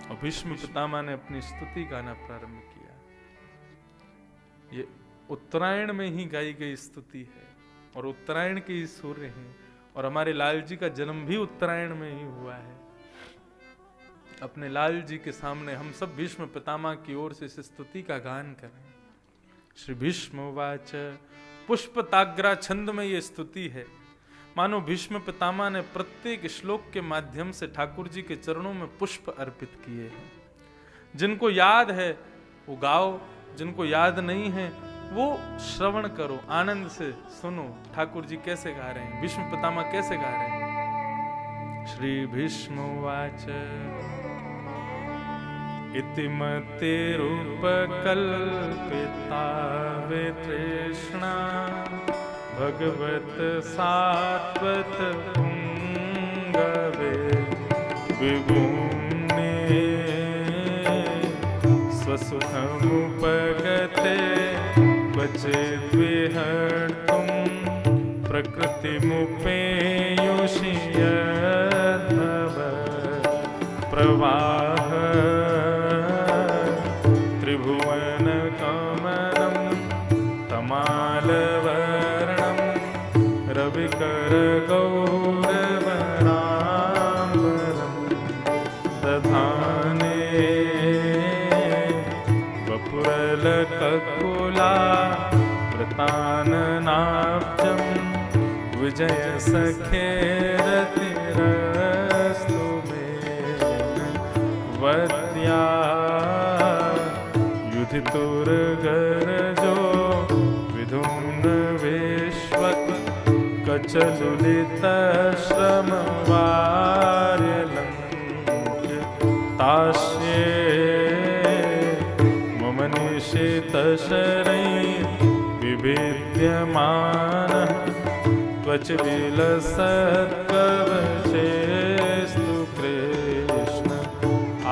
और भीष्म पितामह ने अपनी स्तुति गाना प्रारंभ किया। ये उत्तरायण में ही गाई गई स्तुति है और उत्तरायण के ही सूर्य हैं और हमारे लाल जी का जन्म भी उत्तरायण में ही हुआ है। अपने लाल जी के सामने हम सब भीष्म पितामह की ओर से इस स्तुति का गान करें। श्री भीष्म उवाच, पुष्पताग्रा छंद में ये स्तुति है। मानो भीष्म पितामह ने प्रत्येक श्लोक के माध्यम से ठाकुर जी के चरणों में पुष्प अर्पित किए हैं। जिनको याद है वो गाओ, जिनको याद नहीं है वो श्रवण करो, आनंद से सुनो ठाकुर जी कैसे गा रहे हैं, भीष्म पितामह कैसे गा रहे हैं। श्री भीष्म उवाच, इति मतिरुपकल्पिता वितृष्णा भगवत सात्वत पुंगवे विभुम्ने स्वसुखमुपगते क्वचिद्विहर्तुं प्रकृतिमुपेयुषि यद्भव प्रवाह त्रिभुवनकमलं तमालवर्णं रविकरगौरवराम्बरं दधाने वपुरलककुला वृताननाब्जं विजयसखेरतिरस्तु मे वद्या युधितुर्गरजो विधुम्न विश्वक कचलुलितश्रमवार्यलङ्क्य तास्ये मम निशितशरैर्विभिद्यमानः त्वचविलसत्कवचेस्तु कृष्ण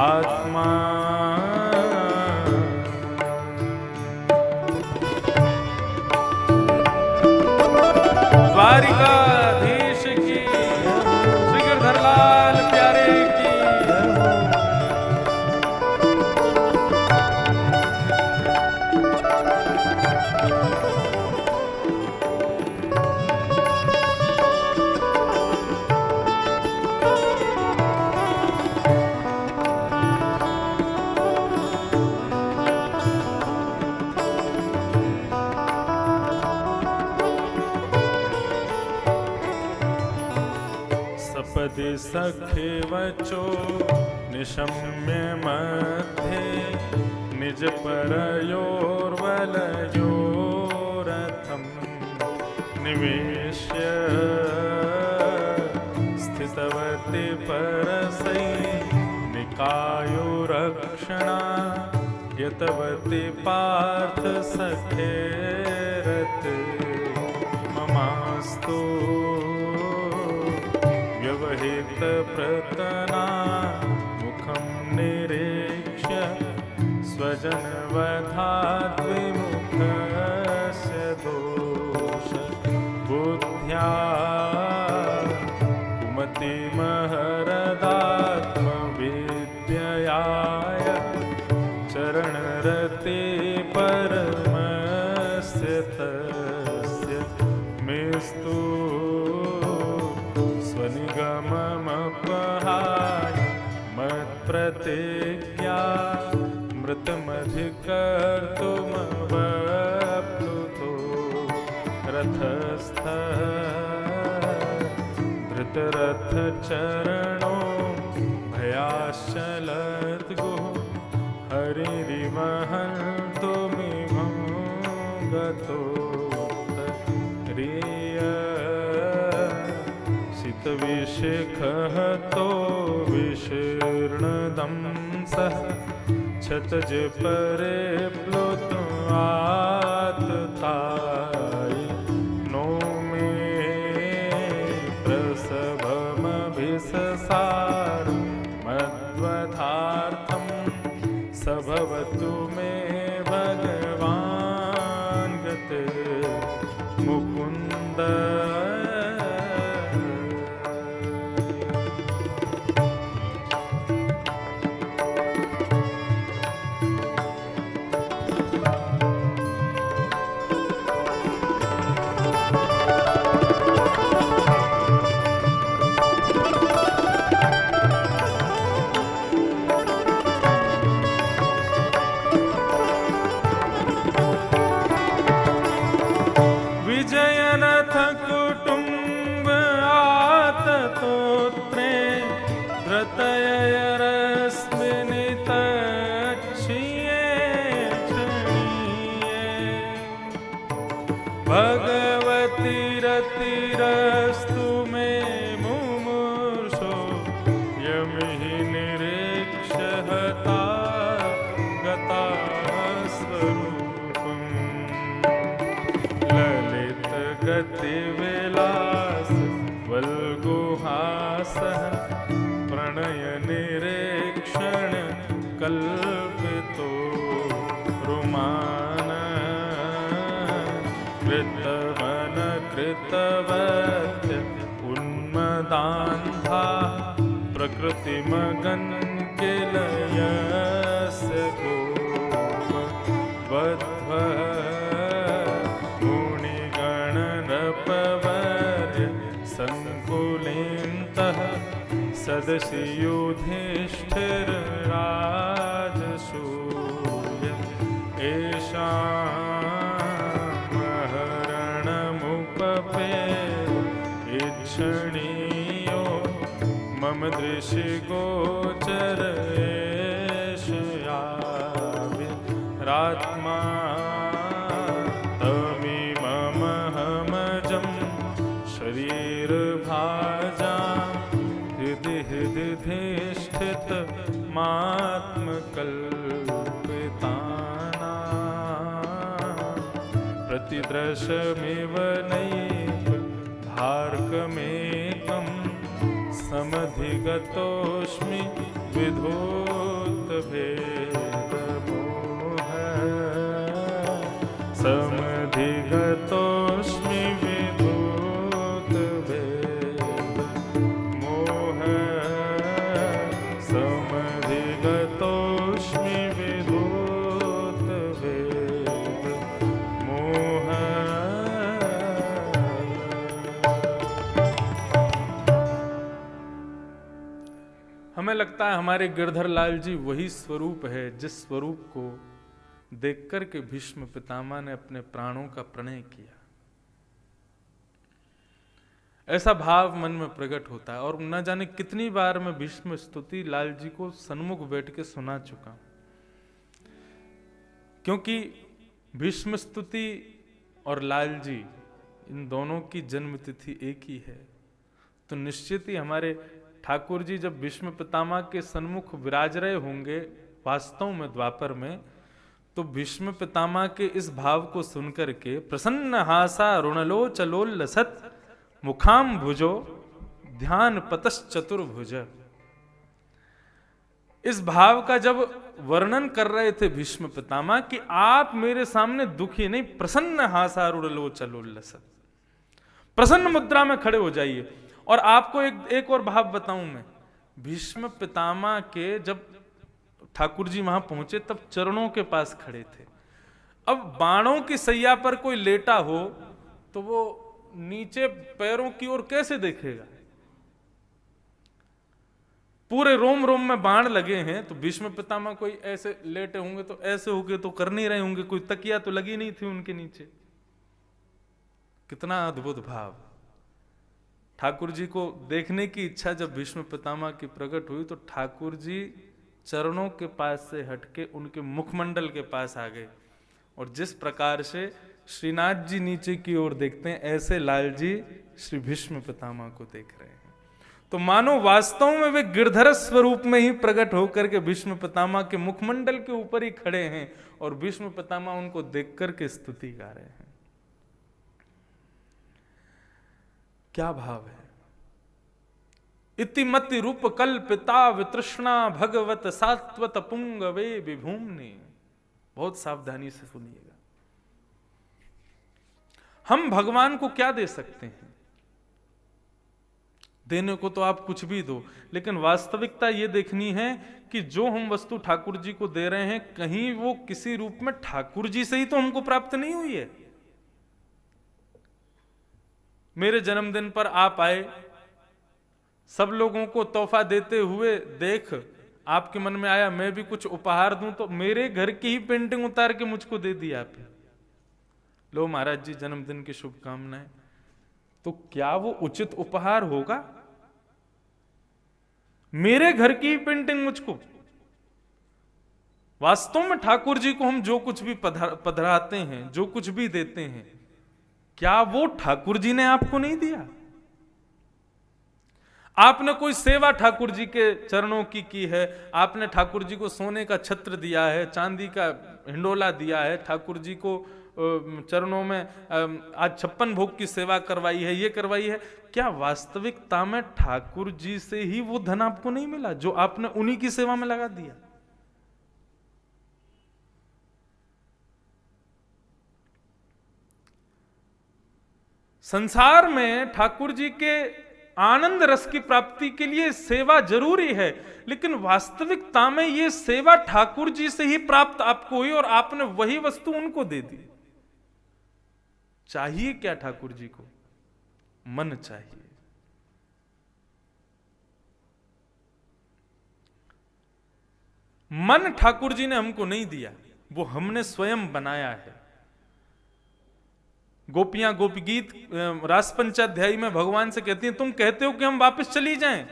आत्मा। द्वारिकाधीश की, श्री गिरधरलाल प्यारे की। सपदि सखे वचो निशम्य मध्ये निज परयोर्वलयोरथं निवेश्य स्थितवती परसैनिकायुरक्षणा यतवती पार्थ सखेरत ममास्तु व्यवहित प्रतना मुखं निरीक्ष्य स्वजनवधाद्विमुखस्य दोष बुद्ध्या कुमतिमहरदात्मविद्ययाय चरणरते परमस्य तस्य मेस्तु स्वनिगममपहाय मत्प्रतिज्ञा मृतमधिकर्तुमवप्लुतो रथस्थ धृतरथचरणो भयाश्चलद्गो हरिरिमहन्तुमिमं गतो विशिखतो विशीर्णदंसः क्षतज परे प्लुत्वातताय नो मे प्रसभमभिससार मद्वधार्थं सभवतु मे भगवान् गते मुकुन्द। हता गता स्वरूपम ललित गति विलास वल्गुहासः प्रणय निरीक्षण कल्पितो रुमान कृतवन कृतवत्य उन्मदान्धा प्रकृतिमगन किलयस्य गोप बद्ध्वः मुनिगणनपवर्य संकुलेन्तः सदसि युधिष्ठिरराजसूय येषामहरणमुपपेत् इच्छणीयो मम दृशिगोचर एषयाविरात्मा तमिममहमजं शरीरभाजां हृदि हृदिधिष्ठितमात्मकल्पितानां प्रतिदृशमिव नैव भार्गमेकं समधिगतोऽस्मि विधूतभेदमोह समधिगतोऽस्मि विधूतभेदमोह समधिगतोऽस्मि विधूतभेदमोह। हमें लगता है हमारे गिरधर लाल जी वही स्वरूप है जिस स्वरूप को देखकर के भीष्म पितामह ने अपने प्राणों का प्रणय किया। ऐसा भाव मन में प्रकट होता है और न जाने कितनी बार मैं भीष्म स्तुति लाल जी को सन्मुख बैठ के सुना चुका, क्योंकि भीष्म स्तुति और लाल जी इन दोनों की जन्म तिथि एक ही है। तो निश्चित ही हमारे ठाकुर जी जब भीष्म पितामह के सन्मुख विराज रहे होंगे वास्तव में द्वापर में, तो भीष्म पितामह के इस भाव को सुनकर के प्रसन्न हासा रुणलोचलोल्लसत् मुखाम भुजो ध्यान पतश्चतुर्भुज, इस भाव का जब वर्णन कर रहे थे भीष्म पितामह कि आप मेरे सामने दुखी नहीं, प्रसन्न हासा रुणलोचलोल्लसत्, प्रसन्न मुद्रा में खड़े हो जाइए। और आपको एक और भाव बताऊं मैं, भीष्म पितामह के जब ठाकुर जी वहां पहुंचे तब चरणों के पास खड़े थे। अब बाणों की सैया पर कोई लेटा हो तो वो नीचे पैरों की ओर कैसे देखेगा? पूरे रोम रोम में बाण लगे हैं, तो भीष्म पितामह कोई ऐसे लेटे होंगे तो ऐसे होंगे तो कर नहीं रहे होंगे, कोई तकिया तो लगी नहीं थी उनके नीचे। कितना अद्भुत भाव! ठाकुर जी को देखने की इच्छा जब भीष्म पितामह की प्रकट हुई तो ठाकुर जी चरणों के पास से हटके उनके मुखमंडल के पास आ गए, और जिस प्रकार से श्रीनाथ जी नीचे की ओर देखते हैं ऐसे लाल जी श्री भीष्म पितामह को देख रहे हैं। तो मानो वास्तव में वे गिरधर स्वरूप में ही प्रकट होकर के भीष्म पितामह के मुखमंडल के ऊपर ही खड़े हैं और भीष्म पितामह उनको देख करके स्तुति गा रहे हैं। क्या भाव है! इतिमति रूप कल्पिता वितृष्णा भगवत सात्वत पुंगवे विभूम्नि। बहुत सावधानी से सुनिएगा। हम भगवान को क्या दे सकते हैं? देने को तो आप कुछ भी दो, लेकिन वास्तविकता ये देखनी है कि जो हम वस्तु ठाकुर जी को दे रहे हैं कहीं वो किसी रूप में ठाकुर जी से ही तो हमको प्राप्त नहीं हुई है। मेरे जन्मदिन पर आप आए, सब लोगों को तोहफा देते हुए देख आपके मन में आया मैं भी कुछ उपहार दूं, तो मेरे घर की ही पेंटिंग उतार के मुझको दे दी आपने। लो महाराज जी जन्मदिन की शुभकामनाएं, तो क्या वो उचित उपहार होगा? मेरे घर की ही पेंटिंग मुझको। वास्तव में ठाकुर जी को हम जो कुछ भी पधराते हैं, जो कुछ भी देते हैं, क्या वो ठाकुर जी ने आपको नहीं दिया? आपने कोई सेवा ठाकुर जी के चरणों की है, आपने ठाकुर जी को सोने का छत्र दिया है, चांदी का हिंडोला दिया है, ठाकुर जी को चरणों में आज 56 भोग की सेवा करवाई है, ये करवाई है, क्या वास्तविकता में ठाकुर जी से ही वो धन आपको नहीं मिला जो आपने उन्हीं की सेवा में लगा दिया? संसार में ठाकुर जी के आनंद रस की प्राप्ति के लिए सेवा जरूरी है, लेकिन वास्तविकता में ये सेवा ठाकुर जी से ही प्राप्त आपको हुई और आपने वही वस्तु उनको दे दी। चाहिए क्या ठाकुर जी को? मन चाहिए। मन ठाकुर जी ने हमको नहीं दिया, वो हमने स्वयं बनाया है। गोपियां गोपी गीत रास पंचाध्यायी में भगवान से कहती हैं, तुम कहते हो कि हम वापस चली जाएं,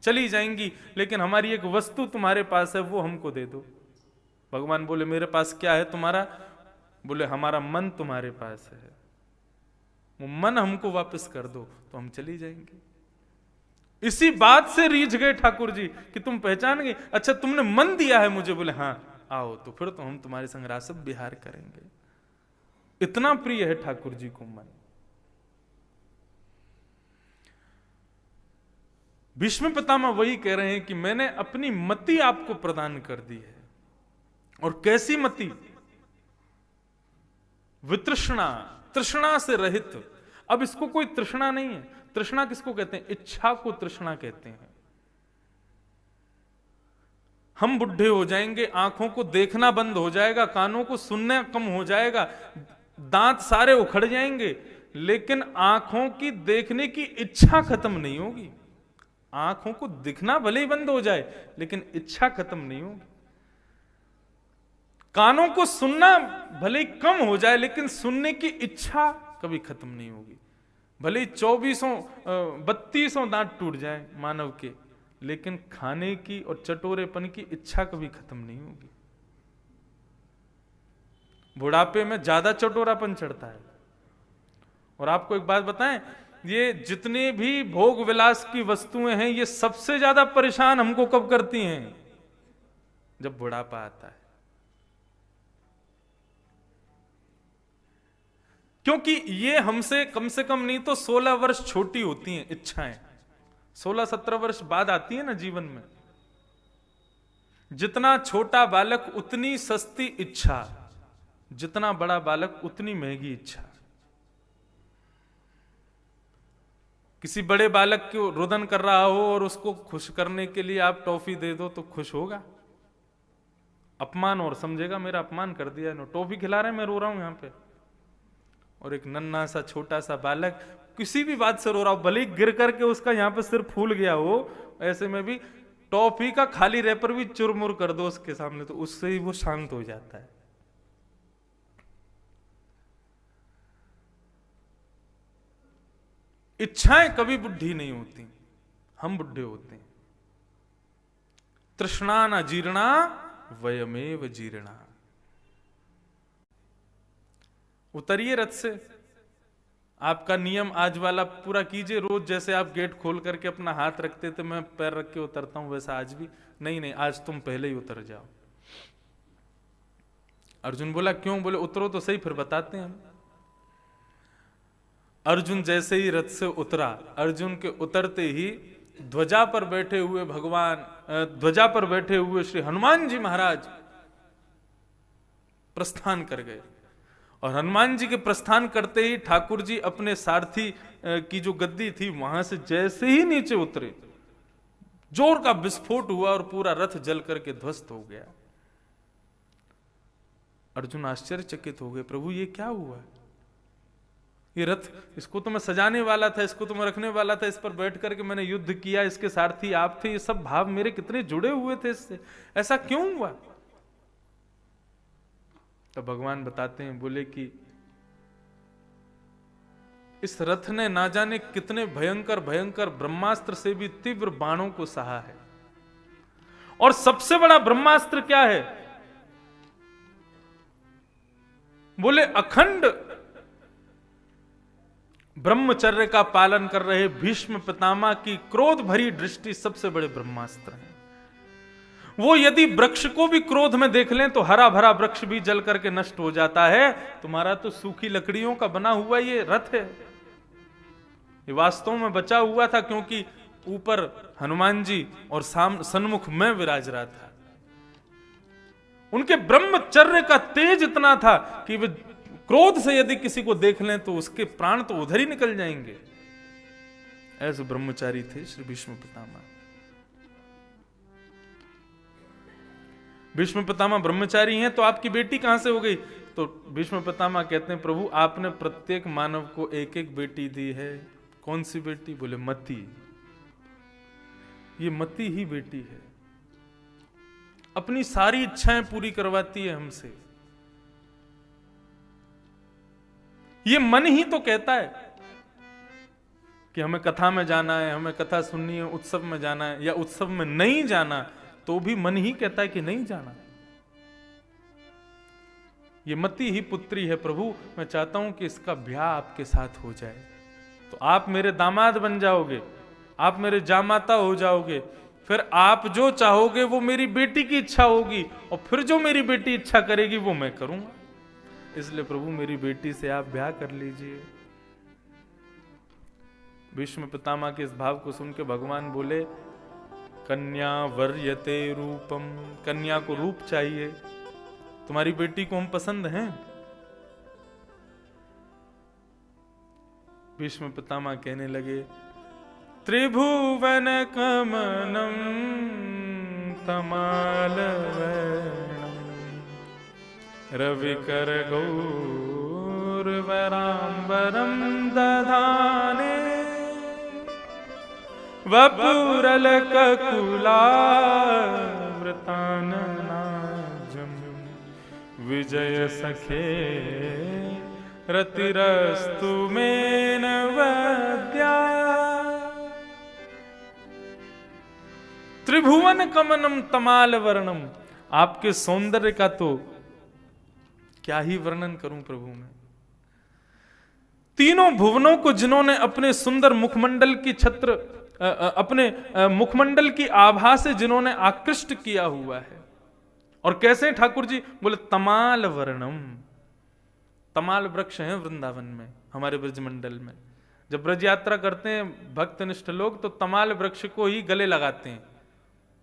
चली जाएंगी, लेकिन हमारी एक वस्तु तुम्हारे पास है, वो हमको दे दो। भगवान बोले, मेरे पास क्या है तुम्हारा? बोले, हमारा मन तुम्हारे पास है, वो मन हमको वापस कर दो तो हम चली जाएंगे। इसी बात से रीझ गए ठाकुर जी कि तुम पहचान गए, अच्छा तुमने मन दिया है मुझे? बोले हाँ, आओ तो फिर तो हम तुम्हारे संग रास विहार करेंगे। इतना प्रिय है ठाकुर जी को मन। भीष्म पितामह वही कह रहे हैं कि मैंने अपनी मति आपको प्रदान कर दी है। और कैसी मति? वितृष्णा, तृष्णा से रहित। अब इसको कोई तृष्णा नहीं है। तृष्णा किसको कहते हैं? इच्छा को तृष्णा कहते हैं। हम बुढ़े हो जाएंगे, आंखों को देखना बंद हो जाएगा, कानों को सुनना कम हो जाएगा, दांत सारे उखड़ जाएंगे, लेकिन आंखों की देखने की इच्छा खत्म नहीं होगी। आंखों को दिखना भले ही बंद हो जाए, लेकिन इच्छा खत्म नहीं होगी। कानों को सुनना भले ही कम हो जाए, लेकिन सुनने की इच्छा कभी खत्म नहीं होगी। भले ही 3200 दांत टूट जाए मानव के, लेकिन खाने की और चटोरेपन की इच्छा कभी खत्म नहीं होगी। बुढ़ापे में ज्यादा चटोरापन चढ़ता है। और आपको एक बात बताएं, ये जितने भी भोग विलास की वस्तुएं हैं, ये सबसे ज्यादा परेशान हमको कब करती हैं? जब बुढ़ापा आता है। क्योंकि ये हमसे कम से कम नहीं तो 16 वर्ष छोटी होती हैं इच्छाएं। 16-17 वर्ष बाद आती है ना जीवन में। जितना छोटा बालक उतनी सस्ती इच्छा, जितना बड़ा बालक उतनी महंगी इच्छा। किसी बड़े बालक को रुदन कर रहा हो और उसको खुश करने के लिए आप टॉफी दे दो तो खुश होगा? अपमान और समझेगा मेरा अपमान कर दिया, नो टॉफी खिला रहे हैं, मैं रो रहा हूं यहां पे। और एक नन्हा सा छोटा सा बालक किसी भी बात से रो रहा हो, भले गिर करके उसका यहां पे सिर फूल गया हो, ऐसे में भी टॉफी का खाली रैपर भी चुरमुर कर दो उसके सामने, तो उससे ही वो शांत हो जाता है। इच्छाएं कभी बुढ़ी नहीं होती, हम बुढ़े होते हैं। तृष्णा न जीर्णा वयमेव जीर्णा। उतरिए रथ से, आपका नियम आज वाला पूरा कीजिए। रोज जैसे आप गेट खोल करके अपना हाथ रखते थे, मैं पैर रख के उतरता हूं, वैसा आज भी नहीं, आज तुम पहले ही उतर जाओ। अर्जुन बोला क्यों? बोले उतरो तो सही, फिर बताते हैं हम। अर्जुन जैसे ही रथ से उतरा, अर्जुन के उतरते ही ध्वजा पर बैठे हुए ध्वजा पर बैठे हुए श्री हनुमान जी महाराज प्रस्थान कर गए। और हनुमान जी के प्रस्थान करते ही ठाकुर जी अपने सारथी की जो गद्दी थी वहां से जैसे ही नीचे उतरे, जोर का विस्फोट हुआ और पूरा रथ जल करके ध्वस्त हो गया। अर्जुन आश्चर्यचकित हो गए, प्रभु ये क्या हुआ? ये रथ, इसको तो मैं सजाने वाला था, इसको तो मैं रखने वाला था, इस पर बैठ करके मैंने युद्ध किया, इसके सारथी आप थे, ये सब भाव मेरे कितने जुड़े हुए थे इससे, ऐसा क्यों हुआ? तो भगवान बताते हैं, बोले कि इस रथ ने ना जाने कितने भयंकर भयंकर ब्रह्मास्त्र से भी तीव्र बाणों को सहा है। और सबसे बड़ा ब्रह्मास्त्र क्या है? बोले अखंड ब्रह्मचर्य का पालन कर रहे भीष्म पितामह की क्रोध भरी दृष्टि सबसे बड़े ब्रह्मास्त्र है। वो यदि वृक्ष को भी क्रोध में देख लें तो हरा भरा वृक्ष भी जल करके नष्ट हो जाता है। तुम्हारा तो सूखी लकड़ियों का बना हुआ ये रथ है, ये वास्तव में बचा हुआ था, क्योंकि ऊपर हनुमान जी और सन्मुख में विराज रहा था। उनके ब्रह्मचर्य का तेज इतना था कि वे क्रोध से यदि किसी को देख लें तो उसके प्राण तो उधर ही निकल जाएंगे। ऐसे ब्रह्मचारी थे श्री भीष्म पितामह। भीष्म पितामह ब्रह्मचारी हैं तो आपकी बेटी कहां से हो गई? तो भीष्म पितामह कहते हैं प्रभु आपने प्रत्येक मानव को एक एक बेटी दी है। कौन सी बेटी? बोले मति। ये मति ही बेटी है, अपनी सारी इच्छाएं पूरी करवाती है हमसे। ये मन ही तो कहता है कि हमें कथा में जाना है, हमें कथा सुननी है, उत्सव में जाना है, या उत्सव में नहीं जाना तो भी मन ही कहता है कि नहीं जाना। ये मति ही पुत्री है प्रभु, मैं चाहता हूं कि इसका ब्याह आपके साथ हो जाए, तो आप मेरे दामाद बन जाओगे, आप मेरे जामाता हो जाओगे, फिर आप जो चाहोगे वो मेरी बेटी की इच्छा होगी, और फिर जो मेरी बेटी इच्छा करेगी वो मैं करूंगा। इसलिए प्रभु मेरी बेटी से आप ब्याह कर लीजिए। भीष्म पितामह के इस भाव को सुन के भगवान बोले कन्या वर्यते रूपम, कन्या को रूप चाहिए, तुम्हारी बेटी को हम पसंद हैं। भीष्म पितामह कहने लगे त्रिभुवन कमनम तमालवर्णम रविकर गौरवराम्बरम दधाने वपुरलककुलावृताननाजं विजय सखे रतिरस्तु मेन वद्या। त्रिभुवन कमनम तमाल वर्णम, आपके सौंदर्य का तो क्या ही वर्णन करूं प्रभु मैं। तीनों भुवनों को जिन्होंने अपने सुंदर मुखमंडल की छत्र अपने मुखमंडल की आभा से जिन्होंने आकृष्ट किया हुआ है। और कैसे ठाकुर जी? बोले तमाल वर्णम, तमाल वृक्ष हैं वृंदावन में, हमारे ब्रजमंडल में। जब ब्रज यात्रा करते हैं भक्तनिष्ठ लोग तो तमाल वृक्ष को ही गले लगाते हैं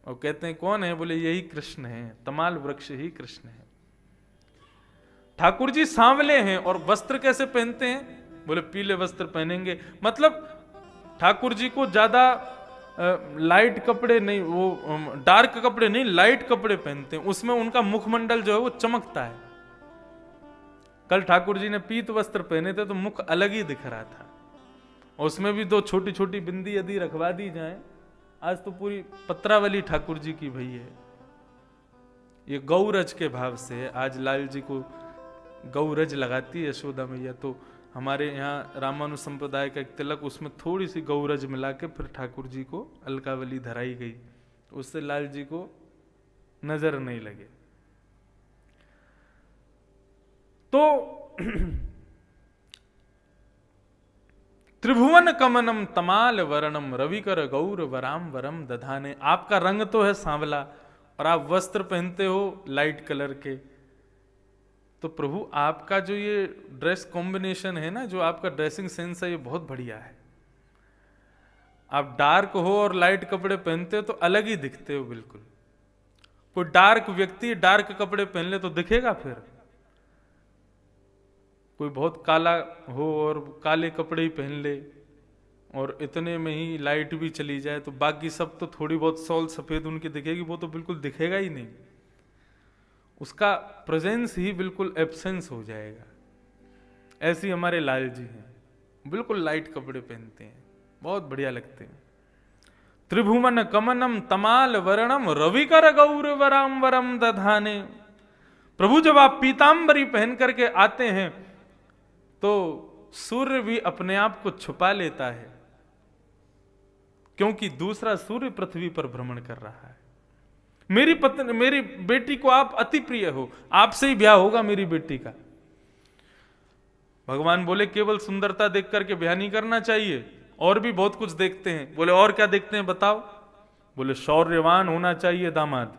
और कहते हैं कौन है? बोले यही कृष्ण है, तमाल वृक्ष ही कृष्ण है। ठाकुर जी सांवले हैं और वस्त्र कैसे पहनते हैं? बोले पीले वस्त्र पहनेंगे, मतलब ठाकुर जी को ज्यादा लाइट कपड़े नहीं, वो डार्क कपड़े नहीं, लाइट कपड़े पहनते हैं, उसमें उनका मुखमंडल जो है वो चमकता है। कल ठाकुर जी ने पीत वस्त्र पहने थे तो मुख अलग ही दिख रहा था, और उसमें भी दो छोटी छोटी बिंदी यदि रखवा दी जाए, आज तो पूरी पत्रावली ठाकुर जी की भई है। ये गौरज के भाव से आज लाल जी को गौरज लगाती है यशोदा मैया, तो हमारे यहाँ रामानु संप्रदाय का एक तिलक, उसमें थोड़ी सी गौरज मिला के फिर ठाकुर जी को अलकावली धराई गई, तो उससे लाल जी को नजर नहीं लगे। तो त्रिभुवन कमनम तमाल वर्णम रविकर गौर वराम वरम दधाने, आपका रंग तो है सांवला और आप वस्त्र पहनते हो लाइट कलर के, तो प्रभु आपका जो ये ड्रेस कॉम्बिनेशन है ना, जो आपका ड्रेसिंग सेंस है, ये बहुत बढ़िया है। आप डार्क हो और लाइट कपड़े पहनते हो तो अलग ही दिखते हो बिल्कुल। कोई डार्क व्यक्ति डार्क कपड़े पहन ले तो दिखेगा, फिर कोई बहुत काला हो और काले कपड़े ही पहन ले और इतने में ही लाइट भी चली जाए तो बाकी सब तो थोड़ी बहुत सॉल सफेद उनकी दिखेगी, वो तो बिल्कुल दिखेगा ही नहीं, उसका प्रेजेंस ही बिल्कुल एब्सेंस हो जाएगा। ऐसी हमारे लाल जी हैं, बिल्कुल लाइट कपड़े पहनते हैं, बहुत बढ़िया लगते हैं। त्रिभुवन कमनम तमाल वर्णम रविकर गौरवराम वरम दधाने, प्रभु जब आप पीतांबरी पहन करके आते हैं तो सूर्य भी अपने आप को छुपा लेता है, क्योंकि दूसरा सूर्य पृथ्वी पर भ्रमण कर रहा है। मेरी पत्नी, मेरी बेटी को आप अति प्रिय हो, आपसे ही ब्याह होगा मेरी बेटी का। भगवान बोले केवल सुंदरता देख करके ब्याह नहीं करना चाहिए, और भी बहुत कुछ देखते हैं। बोले और क्या देखते हैं बताओ? बोले शौर्यवान होना चाहिए दामाद।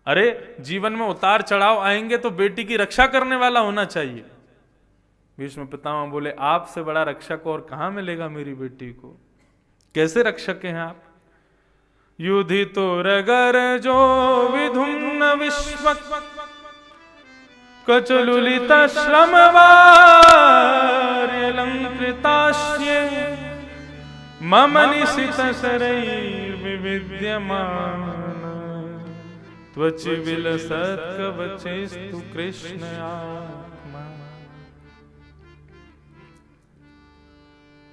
अरे जीवन में उतार चढ़ाव आएंगे तो बेटी की रक्षा करने वाला होना चाहिए। भीष्म पितामह बोले आपसे बड़ा रक्षक और कहां मिलेगा मेरी बेटी को? कैसे रक्षक हैं आप? युधितो रगर जो विधुम्न विश्व कचलुलित श्रमवार्यलंकृतास्ये मम निशित शरैर्विविद्यमान त्वचि विलसत् कवचेस्तु कृष्ण आत्मा।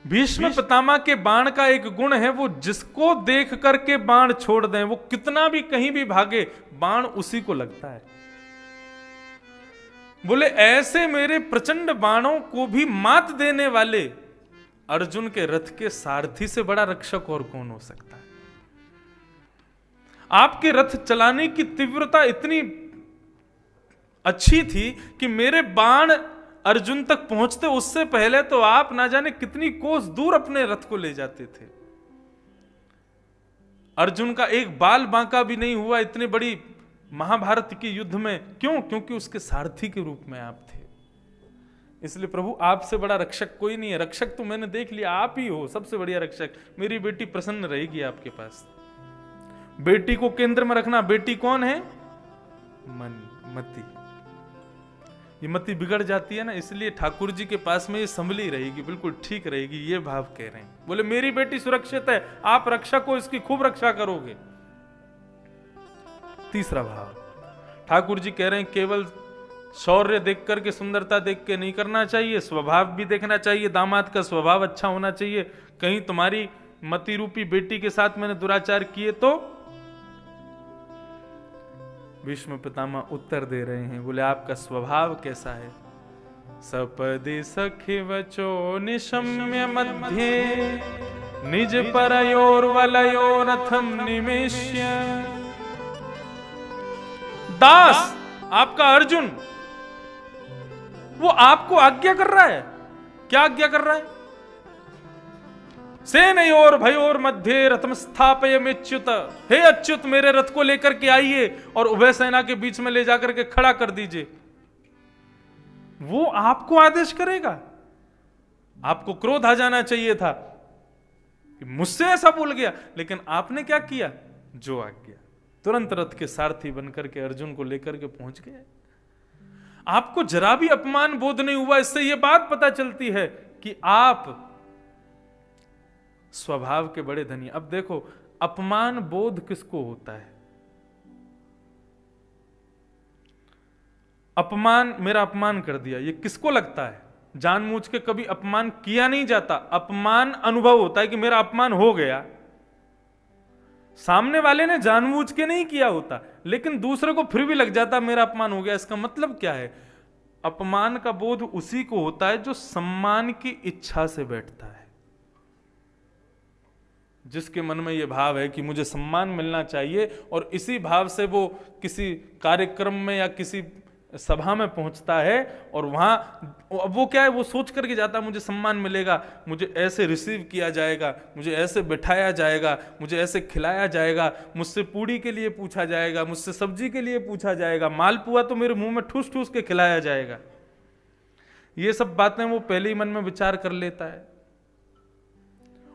भीष्म पितामह के बाण का एक गुण है, वो जिसको देख करके बाण छोड़ दें, वो कितना भी कहीं भी भागे, बाण उसी को लगता है। बोले ऐसे मेरे प्रचंड बाणों को भी मात देने वाले अर्जुन के रथ के सारथी से बड़ा रक्षक और कौन हो सकता है? आपके रथ चलाने की तीव्रता इतनी अच्छी थी कि मेरे बाण अर्जुन तक पहुंचते उससे पहले तो आप ना जाने कितनी कोस दूर अपने रथ को ले जाते थे। अर्जुन का एक बाल बांका भी नहीं हुआ इतने बड़ी महाभारत के युद्ध में। क्यों? क्योंकि उसके सारथी के रूप में आप थे। इसलिए प्रभु आपसे बड़ा रक्षक कोई नहीं है। रक्षक तो मैंने देख लिया, आप ही हो सबसे बढ़िया रक्षक। मेरी बेटी प्रसन्न रहेगी आपके पास। बेटी को केंद्र में रखना। बेटी कौन है? मति। ये मति बिगड़ जाती है ना, इसलिए ठाकुर जी के पास में ये संभली रहेगी, बिल्कुल ठीक रहेगी, ये भाव कह रहे हैं। बोले मेरी बेटी सुरक्षित है, आप रक्षक हो, इसकी खूब रक्षा करोगे। तीसरा भाव ठाकुर जी कह रहे हैं केवल शौर्य देख करके, सुंदरता देख के नहीं करना चाहिए, स्वभाव भी देखना चाहिए। दामाद का स्वभाव अच्छा होना चाहिए। कहीं तुम्हारी मति रूपी बेटी के साथ मैंने दुराचार किए तो? भीष्म पितामह उत्तर दे रहे हैं। बोले आपका स्वभाव कैसा है? सपदि सखि वचो निशम्य मध्य निज परयोर वलयोरथम निमेष्य। दास आपका अर्जुन वो आपको आज्ञा कर रहा है। क्या आज्ञा कर रहा है? सेनयोर भयोर मध्य रथम स्थापयमेच्युत। हे अच्युत मेरे रथ को लेकर के आइए और उभय सेना के बीच में ले जाकर के खड़ा कर दीजिए। वो आपको आदेश करेगा? आपको क्रोध आ जाना चाहिए था कि मुझसे ऐसा बोल गया, लेकिन आपने क्या किया? जो आज्ञा। तुरंत रथ के सारथी बनकर के अर्जुन को लेकर के पहुंच गए। आपको जरा भी अपमान बोध नहीं हुआ। इससे यह बात पता चलती है कि आप स्वभाव के बड़े धनी। अब देखो अपमान बोध किसको होता है? अपमान, मेरा अपमान कर दिया, ये किसको लगता है? जानबूझ के कभी अपमान किया नहीं जाता। अपमान अनुभव होता है कि मेरा अपमान हो गया। सामने वाले ने जानबूझ के नहीं किया होता, लेकिन दूसरे को फिर भी लग जाता मेरा अपमान हो गया। इसका मतलब क्या है? अपमान का बोध उसी को होता है जो सम्मान की इच्छा से बैठता है। जिसके मन में यह भाव है कि मुझे सम्मान मिलना चाहिए और इसी भाव से वो किसी कार्यक्रम में या किसी सभा में पहुंचता है और वहां वो क्या है, वो सोच करके जाता मुझे सम्मान मिलेगा, मुझे ऐसे रिसीव किया जाएगा, मुझे ऐसे बिठाया जाएगा, मुझे ऐसे खिलाया जाएगा, मुझसे पूड़ी के लिए पूछा जाएगा, मुझसे सब्जी के लिए पूछा जाएगा, मालपुआ तो मेरे मुंह में ठूस ठूस के खिलाया जाएगा। ये सब बातें वो पहले ही मन में विचार कर लेता है।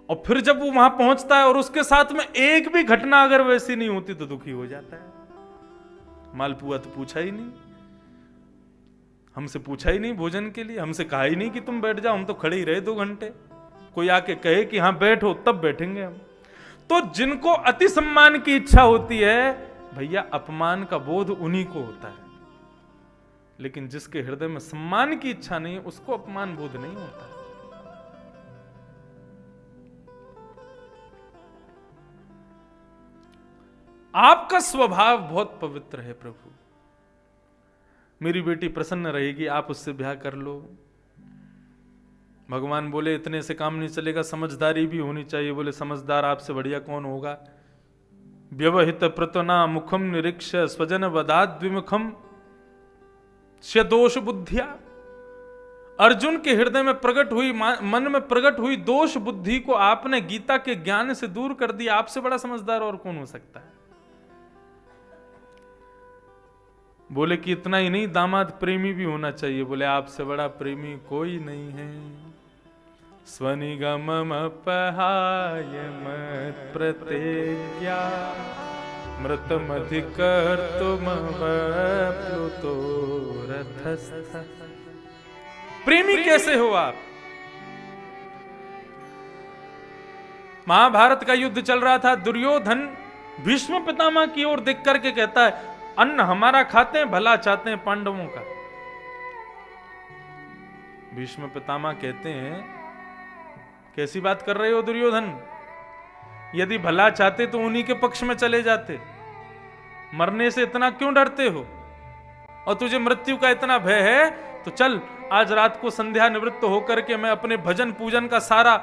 और फिर जब वो वहां पहुंचता है और उसके साथ में एक भी घटना अगर वैसी नहीं होती तो दुखी हो जाता है। मालपुआ तो पूछा ही नहीं, हमसे पूछा ही नहीं भोजन के लिए, हमसे कहा ही नहीं कि तुम बैठ जाओ, हम तो खड़े ही रहे 2 घंटे। कोई आके कहे कि हां बैठो तब बैठेंगे हम। तो जिनको अति सम्मान की इच्छा होती है भैया, अपमान का बोध उन्हीं को होता है। लेकिन जिसके हृदय में सम्मान की इच्छा नहीं है उसको अपमान बोध नहीं होता है। आपका स्वभाव बहुत पवित्र है प्रभु। मेरी बेटी प्रसन्न रहेगी, आप उससे ब्याह कर लो। भगवान बोले इतने से काम नहीं चलेगा, समझदारी भी होनी चाहिए। बोले समझदार आपसे बढ़िया कौन होगा? व्यवहित प्रतना मुखम निरीक्ष स्वजन वदाद विमुखम दोष बुद्धिया। अर्जुन के हृदय में प्रकट हुई, मन में प्रकट हुई दोष बुद्धि को आपने गीता के ज्ञान से दूर कर दिया। आपसे बड़ा समझदार और कौन हो सकता है? बोले कि इतना ही नहीं, दामाद प्रेमी भी होना चाहिए। बोले आपसे बड़ा प्रेमी कोई नहीं है। स्वनिगम पहाय मत प्रतिज्ञा मृतमधिकर तुम प्लुतो रथस्थ। प्रेमी कैसे हो आप? महाभारत का युद्ध चल रहा था। दुर्योधन भीष्म पितामह की ओर देख करके कहता है, अन्न हमारा खाते हैं, भला चाहते हैं पांडवों का। भीष्म पितामह कहते हैं, कैसी बात कर रहे हो दुर्योधन? यदि भला चाहते तो उन्हीं के पक्ष में चले जाते। मरने से इतना क्यों डरते हो? और तुझे मृत्यु का इतना भय है तो चल, आज रात को संध्या निवृत्त होकर के मैं अपने भजन पूजन का सारा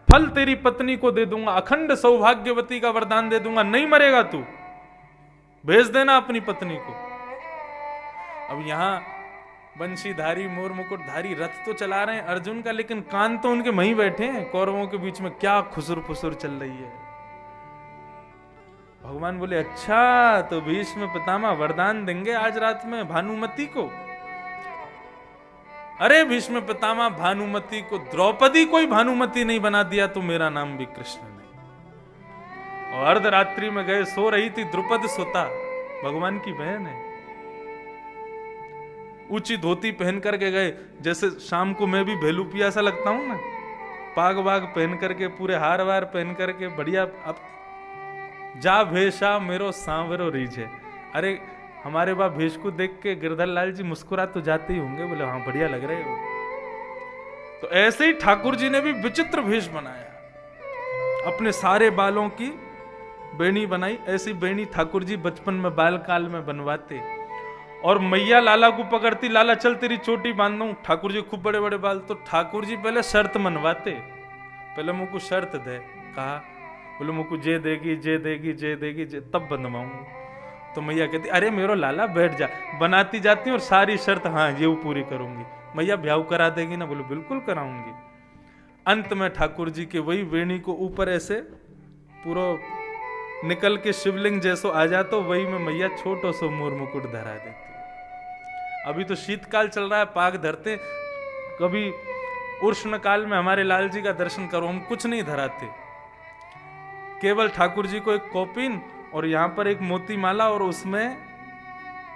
फल तेरी पत्नी को दे दूंगा, अखंड सौभाग्यवती का वरदान दे दूंगा। नहीं मरेगा तू, भेज देना अपनी पत्नी को। अब यहां बंशीधारी मोर मुकुटधारी रथ तो चला रहे हैं अर्जुन का, लेकिन कान तो उनके वहीं बैठे हैं। कौरवों के बीच में क्या खुसुर फुसुर चल रही है। भगवान बोले, अच्छा तो भीष्म पितामह वरदान देंगे आज रात में भानुमति को। अरे भीष्म पितामह, भानुमति को द्रौपदी कोई भानुमति नहीं बना दिया तो मेरा नाम भी कृष्ण नहीं। और अर्धरात्रि में गए, सो रही थी द्रुपद सुता, भगवान की बहन है। ऊंची धोती पहन करके गए, जैसे शाम को मैं भी भेलू पिया सा लगता हूं ना, पाग वाग पहन करके, पूरे हार वार पहन करके बढ़िया। अब जा भेषा मेरो सांवरो रीझे। अरे हमारे बाप भेष को देख के गिरधर लाल जी मुस्कुरा तो जाते ही होंगे। बोले हाँ बढ़िया लग रहे हो। तो ऐसे ही ठाकुर जी ने भी विचित्र भेष बनाया, अपने सारे बालों की बेणी बनाई। ऐसी बेणी ठाकुर जी बचपन में बाल काल में बनवाते। और मैया लाला को पकड़ती, लाला चल तेरी चोटी बांध दूं। ठाकुर जी खूब बड़े बड़े बाल, तो ठाकुर जी पहले शर्त मनवाते, पहले मुझको शर्त दे। कहा, बोले मुझको जे देगी जे देगी जे देगी जे, तब बनवाऊंगा। तो मैया कहती, अरे मेरो लाला बैठ जा। बनाती जाती और सारी शर्त हाँ ये पूरी करूंगी। मैया ब्याह करा देगी ना? बोले बिल्कुल कराऊंगी। अंत में ठाकुर जी के वही वेणी को ऊपर ऐसे पूरा निकल के शिवलिंग जैसो आ जाता, वही में मैया छोटो सो मोर मुकुट धरा देती। अभी तो शीतकाल चल रहा है, पाग धरते। कभी उष्ण काल में हमारे लाल जी का दर्शन करो, हम कुछ नहीं धराते, केवल ठाकुर जी को एक कौपीन और यहां पर एक मोती माला और उसमें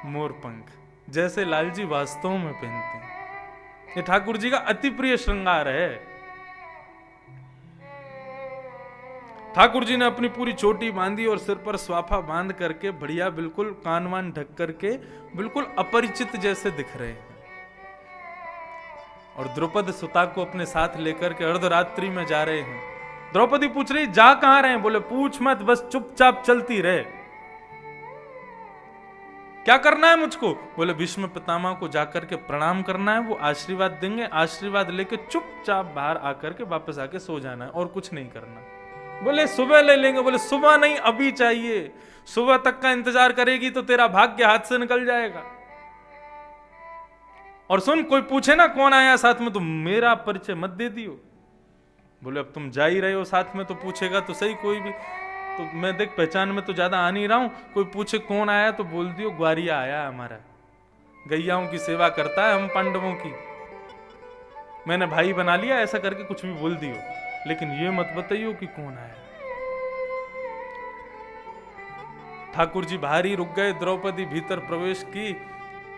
मोर पंख, जैसे लाल जी वास्तव में पहनते हैं। ये ठाकुर जी का अति प्रिय श्रृंगार है। ठाकुर जी ने अपनी पूरी चोटी बांधी और सिर पर स्वाफा बांध करके बढ़िया बिल्कुल कान वान ढक करके बिल्कुल अपरिचित जैसे दिख रहे हैं। और द्रौपदी सुता को अपने साथ लेकर के अर्धरात्रि में जा रहे हैं। द्रौपदी पूछ रही, जा कहां रहे हैं? बोले पूछ मत, बस चुपचाप चलती रहे। क्या करना है मुझको? बोले भीष्म पितामह को जाकर के प्रणाम करना है, वो आशीर्वाद देंगे, आशीर्वाद लेके चुपचाप बाहर आकर के वापस आके सो जाना है और कुछ नहीं करना। बोले सुबह ले लेंगे। बोले सुबह नहीं, अभी चाहिए। सुबह तक का इंतजार करेगी तो तेरा भाग्य हाथ से निकल जाएगा। और सुन, कोई पूछे ना कौन आया साथ में, तो मेरा परिचय मत दे दियो। बोले अब तुम जा ही रहे हो साथ में तो पूछेगा तो सही कोई भी, तो मैं देख पहचान में तो ज्यादा आ नहीं रहा हूं, कोई पूछे कौन आया तो बोल दियो ग्वारिया आया हमारा, गैयाओं की सेवा करता है हम पांडवों की, मैंने भाई बना लिया, ऐसा करके कुछ भी बोल दियो, लेकिन ये मत बताइयो कि कौन आया। ठाकुर जी बाहर ही रुक गए, द्रौपदी भीतर प्रवेश की,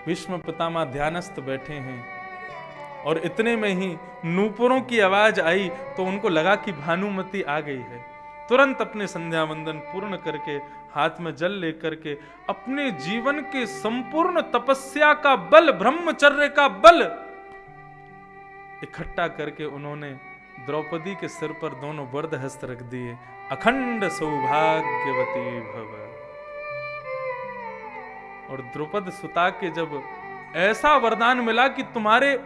भीष्म पितामह ध्यानस्थ बैठे हैं। और इतने में ही नूपुरों की आवाज आई तो उनको लगा कि भानुमति आ गई है। तुरंत अपने संध्या वंदन पूर्ण करके हाथ में जल लेकर के अपने जीवन के संपूर्ण तपस्या का बल, ब्रह्मचर्य का बल इकट्ठा करके उन्होंने द्रौपदी के सिर पर दोनों वरद हस्त रख दिए, अखंड सौभाग्यवती भव। और द्रौपदी सुता के जब ऐसा वरदान मिला कि तुम्हारे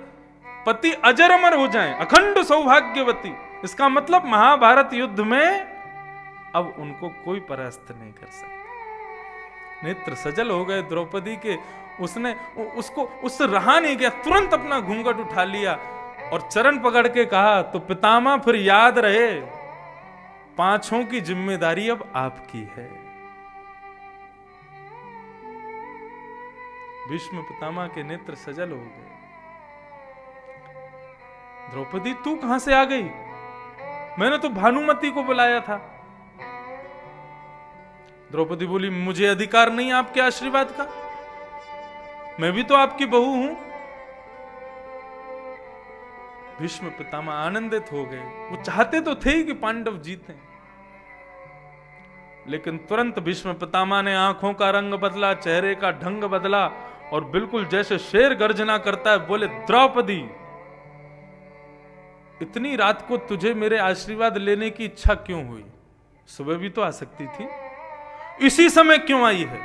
पति अजर अमर हो जाएं, अखंड सौभाग्यवती, इसका मतलब महाभारत युद्ध में अब उनको कोई परास्त नहीं कर सकता। नेत्र सजल हो गए द्रौपदी के, उसने उसको उससे रहा नहीं गया, तुरंत अपना घूंघट उठा लिया और चरण पकड़ के कहा, तो पितामह फिर याद रहे, पांचों की जिम्मेदारी अब आपकी है। भीष्म पितामह के नेत्र सजल हो गए। द्रौपदी तू कहां से आ गई? मैंने तो भानुमति को बुलाया था। द्रौपदी बोली, मुझे अधिकार नहीं आपके आशीर्वाद का, मैं भी तो आपकी बहू हूं। भीष्म पितामह आनंदित हो गए। वो चाहते तो थे ही कि पांडव जीतें, लेकिन तुरंत भीष्म पितामह ने आंखों का रंग बदला, चेहरे का ढंग बदला और बिल्कुल जैसे शेर गर्जना करता है बोले, द्रौपदी इतनी रात को तुझे मेरे आशीर्वाद लेने की इच्छा क्यों हुई? सुबह भी तो आ सकती थी, इसी समय क्यों आई है?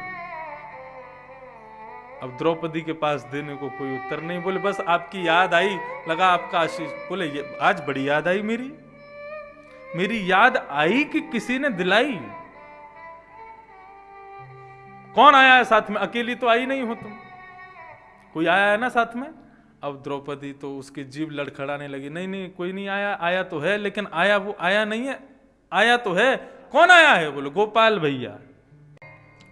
अब द्रौपदी के पास देने को कोई उत्तर नहीं। बोले, बस आपकी याद आई, लगा आपका आशीष। बोले, ये आज बड़ी याद आई मेरी याद आई कि किसी ने दिलाई। कौन आया है साथ में? अकेली तो आई नहीं हो तुम, कोई आया है ना साथ में? अब द्रौपदी तो उसकी जीभ लड़खड़ाने लगी, नहीं नहीं कोई नहीं आया, आया तो है, लेकिन आया वो आया नहीं है, आया तो है। कौन आया है? बोले, गोपाल भैया।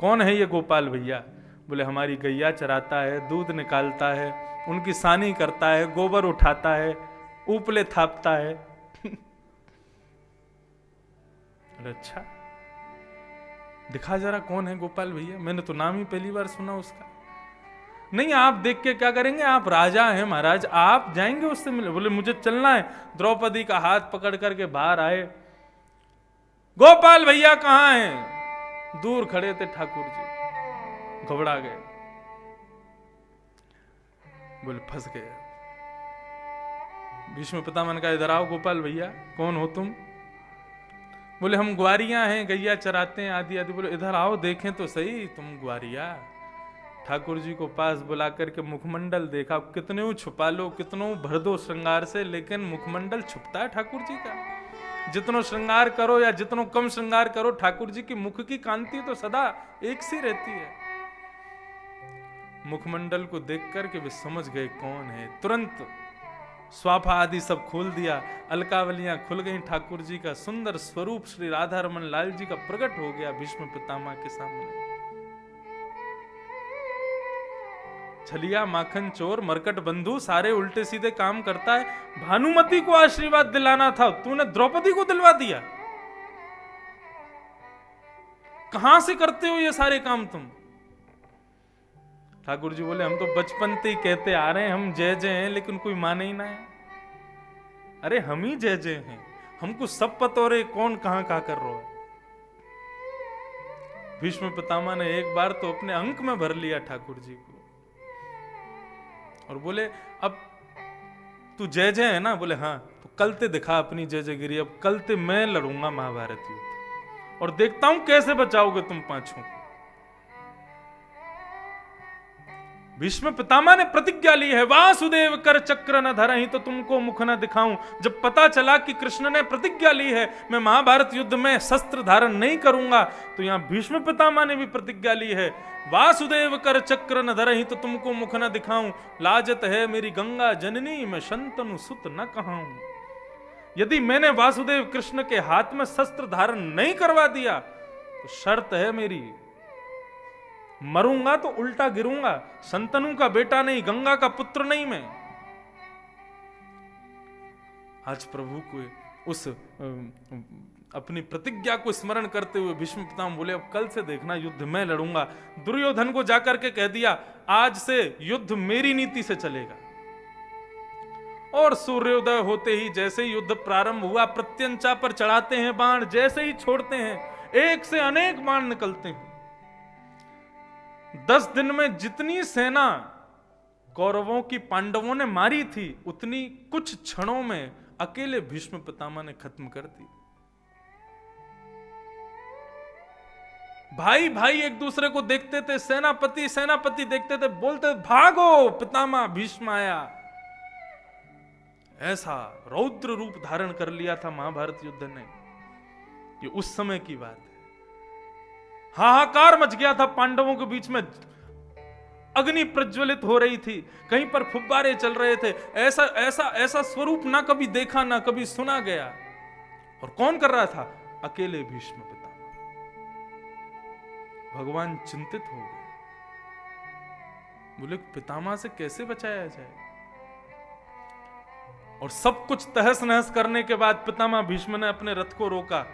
कौन है ये गोपाल भैया? बोले, हमारी गैया चराता है, दूध निकालता है, उनकी सानी करता है, गोबर उठाता है, ऊपले थापता है। अच्छा, दिखा जरा कौन है गोपाल भैया, मैंने तो नाम ही पहली बार सुना उसका। नहीं, आप देख के क्या करेंगे, आप राजा हैं महाराज, आप जाएंगे उससे मिले? बोले, मुझे चलना है। द्रौपदी का हाथ पकड़ करके बाहर आए। गोपाल भैया कहां हैं? दूर खड़े थे ठाकुर जी, घबरा गए। बोले, फंस गए। भीष्म पितामह ने कहा, इधर आओ गोपाल भैया। कौन हो तुम? बोले, हम ग्वारियां हैं, गैया चराते हैं, आदि आदि। बोले, इधर आओ देखें तो सही, तुम ग्वारिया। ठाकुर जी को पास बुला करके मुखमंडल देखा। कितने छुपा लो, कितनों भर दो श्रृंगार से, लेकिन मुखमंडल छुपता है ठाकुर जी का। जितनो श्रृंगार करो या जितनो कम श्रृंगार करो, ठाकुर जी की मुख की कांति तो सदा एक सी रहती है। मुखमंडल को देख करके वे समझ गए कौन है। तुरंत स्वाफा आदि सब खोल दिया, अलकावलियां खुल गई। ठाकुर जी का सुंदर स्वरूप श्री राधा रमन लाल जी का प्रकट हो गया भीष्म पितामह के सामने। छलिया माखन चोर मरकट बंधु, सारे उल्टे सीधे काम करता है। भानुमति को आशीर्वाद दिलाना था, तूने द्रौपदी को दिलवा दिया। कहां से करते हो ये सारे काम तुम? ठाकुर जी बोले, हम तो बचपन से ही कहते आ रहे हैं, हम जय जय हैं, लेकिन कोई माने ही ना है। अरे हम ही जय जय हैं, हमको सब पता हो रहे कौन कहां क्या कर रहा है। भीष्म पितामह ने एक बार तो अपने अंक में भर लिया ठाकुर जी को और बोले, अब तू जय जय है ना? बोले, हाँ। तो कल ते दिखा अपनी जय जयगिरी, अब कल ते मैं लड़ूंगा महाभारत युद्ध और देखता हूं कैसे बचाओगे तुम पांचों को। भीष्म पितामह ने प्रतिज्ञा ली है, वासुदेव कर चक्र न धरहि तो तुमको मुख न दिखाऊं। जब पता चला कि कृष्ण ने प्रतिज्ञा ली है मैं महाभारत युद्ध में शस्त्र धारण नहीं करूंगा, तो यहां भीष्म पितामह ने भी प्रतिज्ञा ली है, वासुदेव कर चक्र न धरहि तो तुमको मुख न दिखाऊं। लाजत है मेरी गंगा जननी, मैं शंतनु सुत न कहाऊं। यदि मैंने वासुदेव कृष्ण के हाथ में शस्त्र धारण नहीं करवा दिया तो शर्त है मेरी, मरूंगा तो उल्टा गिरूंगा। संतनु का बेटा नहीं, गंगा का पुत्र नहीं मैं। आज प्रभु को उस अपनी प्रतिज्ञा को स्मरण करते हुए भीष्म पितामह बोले, अब कल से देखना युद्ध मैं लड़ूंगा। दुर्योधन को जाकर के कह दिया, आज से युद्ध मेरी नीति से चलेगा। और सूर्योदय होते ही जैसे ही युद्ध प्रारंभ हुआ, प्रत्यंचा पर चढ़ाते हैं बाण, जैसे ही छोड़ते हैं एक से अनेक बाण निकलते हैं। 10 दिन में जितनी सेना कौरवों की पांडवों ने मारी थी, उतनी कुछ क्षणों में अकेले भीष्म पितामह ने खत्म कर दी। भाई भाई एक दूसरे को देखते थे, सेनापति सेनापति देखते थे, बोलते भागो पितामह भीष्म आया। ऐसा रौद्र रूप धारण कर लिया था महाभारत युद्ध ने। ये उस समय की बात है। हाहाकार मच गया था पांडवों के बीच में। अग्नि प्रज्वलित हो रही थी, कहीं पर फुब्बारे चल रहे थे। ऐसा ऐसा ऐसा स्वरूप ना कभी देखा ना कभी सुना गया। और कौन कर रहा था? अकेले भीष्म पितामह। भगवान चिंतित हो गए, बोले पितामह से कैसे बचाया जाए। और सब कुछ तहस नहस करने के बाद पितामह भीष्म ने अपने रथ को रोका,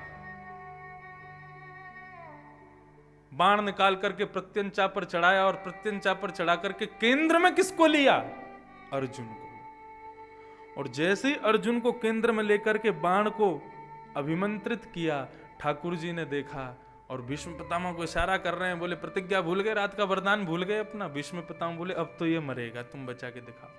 बाण निकाल करके प्रत्यंचा पर चढ़ाया और प्रत्यंचा पर चढ़ा करके केंद्र में किसको लिया? अर्जुन को। और जैसे ही अर्जुन को केंद्र में लेकर के बाण को अभिमंत्रित किया, ठाकुर जी ने देखा और भीष्म पितामह को इशारा कर रहे हैं, बोले प्रतिज्ञा भूल गए, रात का वरदान भूल गए अपना। भीष्म पितामह बोले अब तो ये मरेगा, तुम बचा के दिखाओ।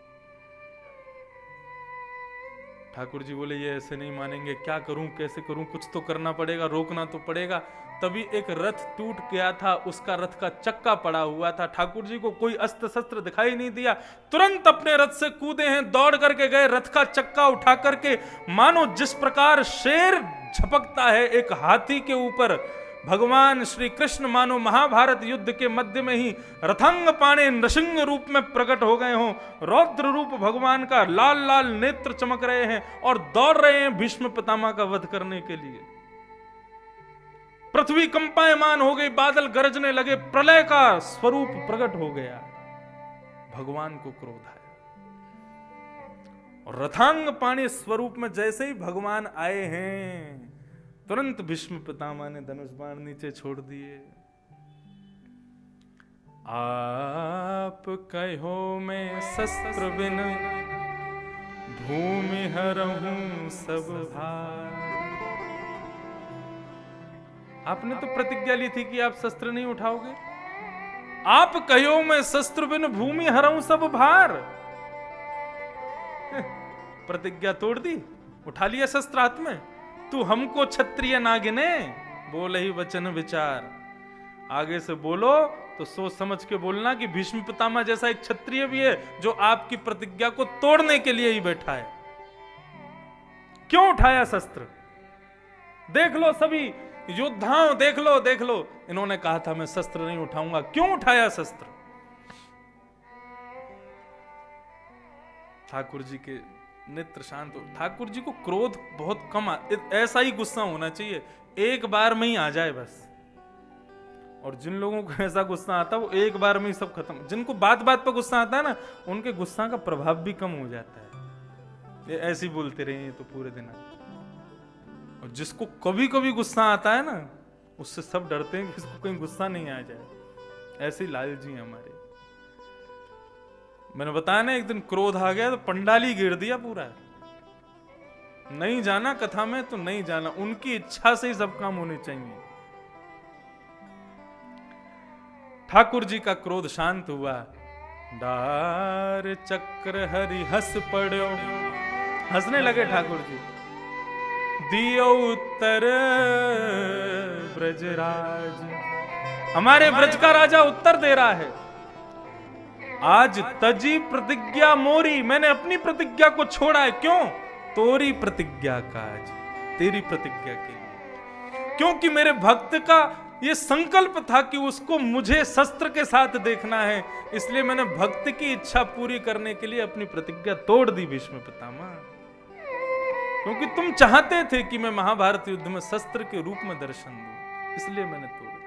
ठाकुर जी बोले ये ऐसे नहीं मानेंगे, क्या करूं कैसे करूं, कुछ तो करना पड़ेगा, रोकना तो पड़ेगा। तभी एक रथ टूट गया था, उसका रथ का चक्का पड़ा हुआ था। ठाकुर जी को कोई अस्त्र शस्त्र दिखाई नहीं दिया, तुरंत अपने रथ से कूदे हैं, दौड़ करके गए, रथ का चक्का उठा करके, मानो जिस प्रकार शेर झपकता है एक हाथी के ऊपर, भगवान श्री कृष्ण मानो महाभारत युद्ध के मध्य में ही रथंग पाणे नृसिंह रूप में प्रकट हो गए हों। रौद्र रूप भगवान का, लाल लाल नेत्र चमक रहे हैं और दौड़ रहे हैं भीष्म पितामह का वध करने के लिए। पृथ्वी कंपायमान हो गई, बादल गरजने लगे, प्रलय का स्वरूप प्रकट हो गया। भगवान को क्रोध आया और रथांग पाणी स्वरूप में जैसे ही भगवान आए हैं, तुरंत भीष्म पितामह ने धनुष बाण नीचे छोड़ दिए। आप कहो मैं शस्त्र बिन भूमि हरहूं सब भार। आपने तो प्रतिज्ञा ली थी कि आप शस्त्र नहीं उठाओगे। आप कहो मैं शस्त्र बिन भूमि हरहूं सब भार। प्रतिज्ञा तोड़ दी, उठा लिया शस्त्र हाथ में। तू हमको क्षत्रिय ना गिने, बोले ही वचन विचार। आगे से बोलो तो सोच समझ के बोलना कि भीष्म पितामह जैसा एक क्षत्रिय भी है जो आपकी प्रतिज्ञा को तोड़ने के लिए ही बैठा है। क्यों उठाया शस्त्र? देख लो सभी योद्धाओं, देख लो देख लो, इन्होंने कहा था मैं शस्त्र नहीं उठाऊंगा, क्यों उठाया शस्त्र? ठाकुर जी के नेत्र शांत हो। ठाकुर जी को क्रोध बहुत कम ऐसा ही गुस्सा होना चाहिए, एक बार में ही आ जाए बस। और जिन लोगों को ऐसा गुस्सा आता है वो एक बार में ही सब खत्म। जिनको बात बात पर गुस्सा आता है ना, उनके गुस्सा का प्रभाव भी कम हो जाता है। ये ऐसे ही बोलते रहे तो पूरे दिन। और जिसको कभी कभी गुस्सा आता है ना, उससे सब डरते हैं कि इसको कहीं गुस्सा नहीं आ जाए। ऐसे ही लाल जी हमारे, मैंने बताया ना एक दिन क्रोध आ गया तो पंडाल ही गिर दिया पूरा। नहीं जाना कथा में तो नहीं जाना, उनकी इच्छा से ही सब काम होने चाहिए। ठाकुर जी का क्रोध शांत हुआ। डार चक्र हरि हंस पड़ो, हंसने लगे ठाकुर जी। दियो उत्तर ब्रजराज, हमारे ब्रज का राजा उत्तर दे रहा है। आज तजी प्रतिज्ञा मोरी, मैंने अपनी प्रतिज्ञा को छोड़ा है। क्यों? तोरी प्रतिज्ञा का, आज तेरी प्रतिज्ञा के लिए। क्योंकि मेरे भक्त का ये संकल्प था कि उसको मुझे शस्त्र के साथ देखना है, इसलिए मैंने भक्त की इच्छा पूरी करने के लिए अपनी प्रतिज्ञा तोड़ दी भीष्म पितामह। क्योंकि तुम चाहते थे कि मैं महाभारत युद्ध में शस्त्र के रूप में दर्शन दूं, इसलिए मैंने तोड़ दिया।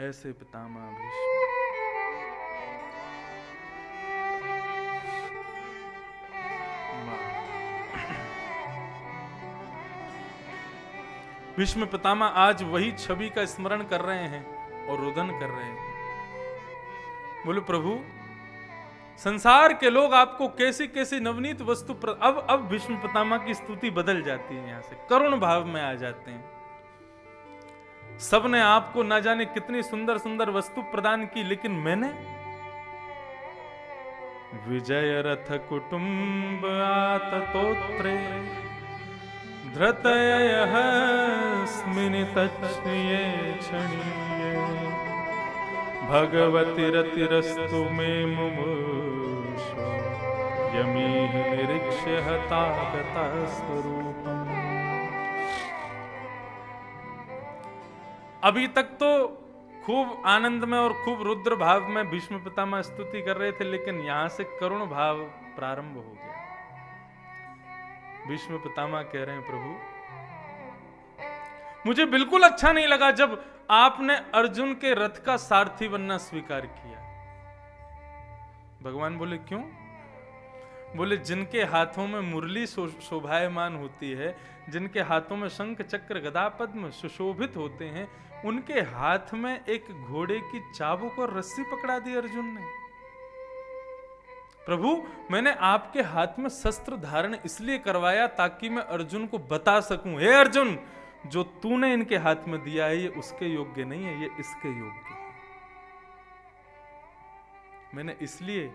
ऐसे पितामह भीष्म। भीष्म पितामह आज वही छवि का स्मरण कर रहे हैं और रुदन कर रहे हैं। बोले प्रभु, संसार के लोग आपको कैसी कैसी नवनीत वस्तु अब भीष्म पितामह की स्तुति बदल जाती है, यहां से करुण भाव में आ जाते हैं। सबने आपको ना जाने कितनी सुंदर सुंदर वस्तु प्रदान की, लेकिन मैंने विजय रथ कुटुंब आततोत्रे धृतयः स्मिनितच्ये क्षणीये भगवति रतिरस्तु मे मुमुषु यमीह निरीक्ष्य हतागता स्वरूपम्। अभी तक तो खूब आनंद में और खूब रुद्र भाव में भीष्म पितामह स्तुति कर रहे थे, लेकिन यहां से करुण भाव प्रारंभ हो गया। भीष्म पितामह कह रहे हैं, प्रभु मुझे बिल्कुल अच्छा नहीं लगा जब आपने अर्जुन के रथ का सारथी बनना स्वीकार किया। भगवान बोले, क्यों? बोले, जिनके हाथों में मुरली शोभायमान होती है, जिनके हाथों में शंख चक्र गदा पद्म सुशोभित होते हैं, उनके हाथ में एक घोड़े की चाबुक और रस्सी पकड़ा दी अर्जुन ने। प्रभु, मैंने आपके हाथ में शस्त्र धारण इसलिए करवाया ताकि मैं अर्जुन को बता सकूं, हे अर्जुन, जो तूने इनके हाथ में दिया है ये उसके योग्य नहीं है, ये इसके योग्य है। मैंने इसलिए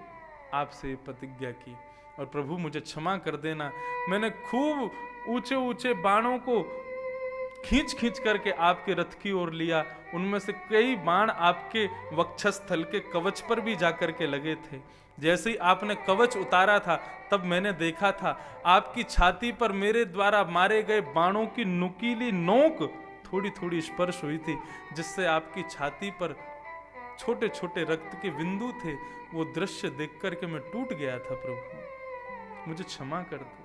आपसे प्रतिज्ञा की, और प्रभु मुझे क्षमा कर देना, मैंने खूब ऊंचे ऊंचे बाणों को खींच खींच करके आपके रथ की ओर लिया। उनमें से कई बाण आपके वक्षस्थल के कवच पर भी जाकर के लगे थे। जैसे ही आपने कवच उतारा था तब मैंने देखा था आपकी छाती पर मेरे द्वारा मारे गए बाणों की नुकीली नोक थोड़ी थोड़ी स्पर्श हुई थी, जिससे आपकी छाती पर छोटे छोटे रक्त के बिंदु थे। वो दृश्य देख करके मैं टूट गया था। प्रभु मुझे क्षमा कर दो,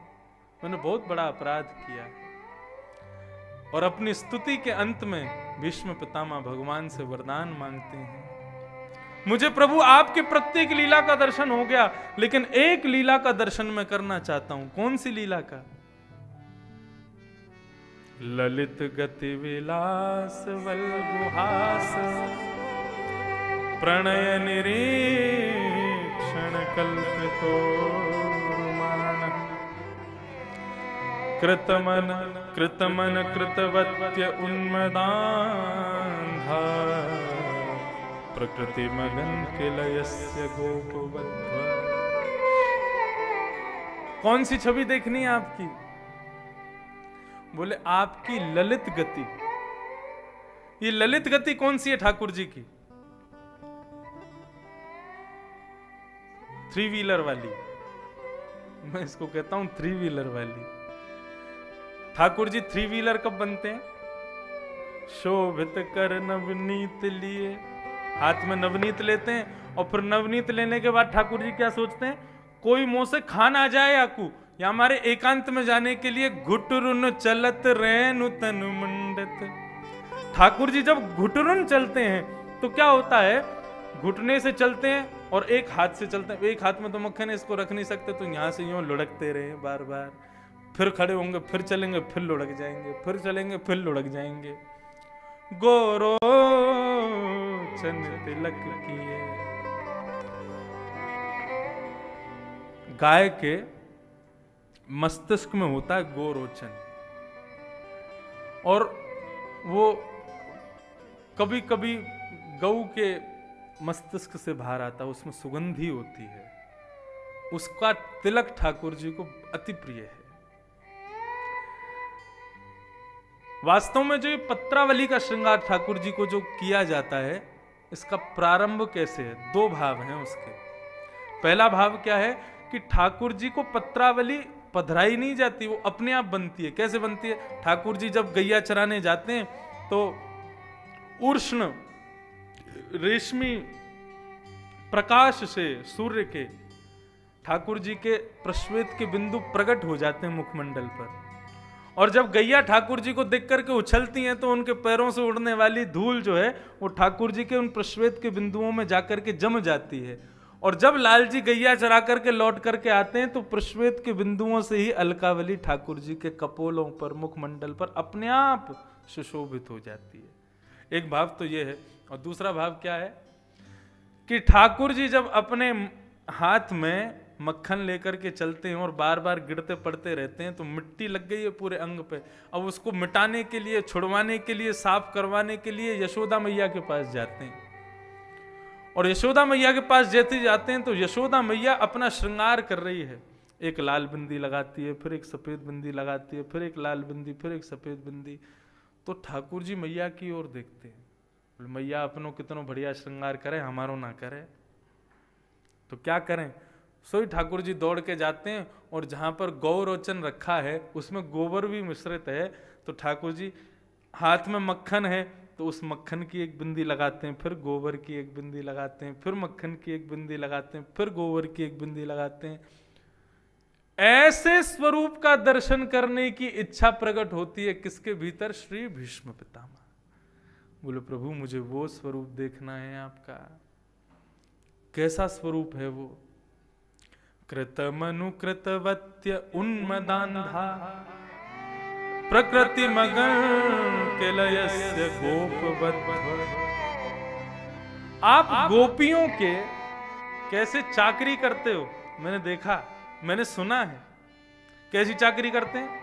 मैंने बहुत बड़ा अपराध किया। और अपनी स्तुति के अंत में भीष्म पितामह भगवान से वरदान मांगते हैं, मुझे प्रभु आपके प्रत्येक लीला का दर्शन हो गया, लेकिन एक लीला का दर्शन मैं करना चाहता हूं। कौन सी लीला का? ललित गति विलास वल्गुहास प्रणय निरीक्षण कल्पितो कृतमन कृतवत्य उन्मदान्धा प्रकृति मगन किलयस्य गोपवध्वा। कौन सी छवि देखनी है आपकी? बोले आपकी ललित गति। ये ललित गति कौन सी है ठाकुर जी की? 3 व्हीलर वाली, मैं इसको कहता हूं 3 व्हीलर वाली। ठाकुर जी 3 व्हीलर कब बनते हैं? शोभित कर नवनीत लिए, हाथ में नवनीत लेते हैं, और फिर नवनीत लेने के बाद ठाकुर जी क्या सोचते हैं? कोई मुंह से खान आ जाए आकू, या हमारे एकांत में जाने के लिए घुटरुन चलत रेनु तनु मंडत। ठाकुर जी जब घुटरुन चलते हैं तो क्या होता है? घुटने से चलते हैं और एक हाथ से चलते हैं। एक हाथ में तो मक्खन है, इसको रख नहीं सकते, तो यहां से यूं लुढ़कते रहे बार बार, फिर खड़े होंगे, फिर चलेंगे, फिर लुढ़क जाएंगे, फिर चलेंगे, फिर लुढ़क जाएंगे। गोरोचन तिलक किए। गाय के मस्तिष्क में होता है गोरोचन, और वो कभी कभी गऊ के मस्तिष्क से बाहर आता है, उसमें सुगंधी होती है, उसका तिलक ठाकुर जी को अति प्रिय है। वास्तव में जो ये पत्रावली का श्रृंगार ठाकुर जी को जो किया जाता है, इसका प्रारंभ कैसे है? 2 भाव हैं उसके। पहला भाव क्या है कि ठाकुर जी को पत्रावली पधराई नहीं जाती, वो अपने आप बनती है। कैसे बनती है? ठाकुर जी जब गैया चराने जाते हैं तो उष्ण रेशमी प्रकाश से सूर्य के ठाकुर जी के प्रश्वेत के बिंदु प्रकट हो जाते हैं मुखमंडल पर, और जब गैया ठाकुर जी को देख करके उछलती हैं तो उनके पैरों से उड़ने वाली धूल जो है वो ठाकुर जी के उन प्रश्वेत के बिंदुओं में जाकर के जम जाती है। और जब लाल जी गैया चरा करके लौट करके आते हैं तो प्रश्वेत के बिंदुओं से ही अलकावली ठाकुर जी के कपोलों पर, मुखमंडल पर अपने आप सुशोभित हो जाती है। एक भाव तो ये है। और दूसरा भाव क्या है कि ठाकुर जी जब अपने हाथ में मक्खन लेकर के चलते हैं और बार बार गिरते पड़ते रहते हैं तो मिट्टी लग गई है पूरे अंग पे। अब उसको मिटाने के लिए, छुड़वाने के लिए, साफ करवाने के लिए यशोदा मैया के पास जाते हैं। और यशोदा मैया के पास जैसे जाते हैं तो यशोदा मैया अपना श्रृंगार कर रही है। एक लाल बिंदी लगाती है, फिर एक सफेद बिंदी लगाती है, फिर एक लाल बिंदी, फिर एक सफेद बिंदी। तो ठाकुर जी मैया की ओर देखते हैं, मैया अपनों कितनो बढ़िया श्रृंगार करे, हमारो ना करे तो क्या करें। सोई ठाकुर जी दौड़ के जाते हैं और जहां पर गौरोचन रखा है उसमें गोबर भी मिश्रित है। तो ठाकुर जी हाथ में मक्खन है तो उस मक्खन की एक बिंदी लगाते हैं, फिर गोबर की एक बिंदी लगाते हैं, फिर मक्खन की एक बिंदी लगाते हैं, फिर गोबर की एक बिंदी लगाते हैं। ऐसे स्वरूप का दर्शन करने की इच्छा प्रकट होती है किसके भीतर? श्री भीष्म पितामह। बोले प्रभु मुझे वो स्वरूप देखना है आपका। कैसा स्वरूप है वो? कृतमनुकृतवत्य उन्मदान्धा प्रकृति मगन केलयस्य गोपवद्। आप गोपियों के कैसे चाकरी करते हो? मैंने देखा, मैंने सुना है। कैसी चाकरी करते हैं?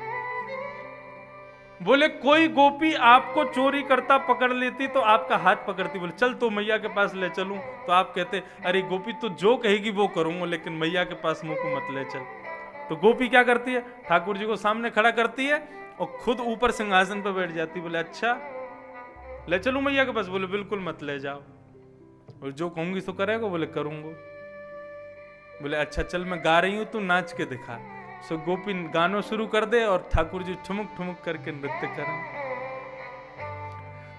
बोले कोई गोपी आपको चोरी करता पकड़ लेती तो आपका हाथ पकड़ती, बोले चल तो मैया के पास ले चलूं, तो आप कहते अरे गोपी तो जो कहेगी वो करूंगा, लेकिन मैया के पास मुंह को मत ले चल। तो गोपी क्या करती है? ठाकुर जी को सामने खड़ा करती है और खुद ऊपर सिंहासन पर बैठ जाती। बोले अच्छा ले चलूं मैया के पास? बोले बिल्कुल मत ले जाओ। और जो कहूंगी तो करेगा? बोले करूंगा। बोले अच्छा चल मैं गा रही हूं, तू नाच के दिखा। सो गोपी गाना शुरू कर दे और ठाकुर जी ठुमुक ठुमुक करके नृत्य करें।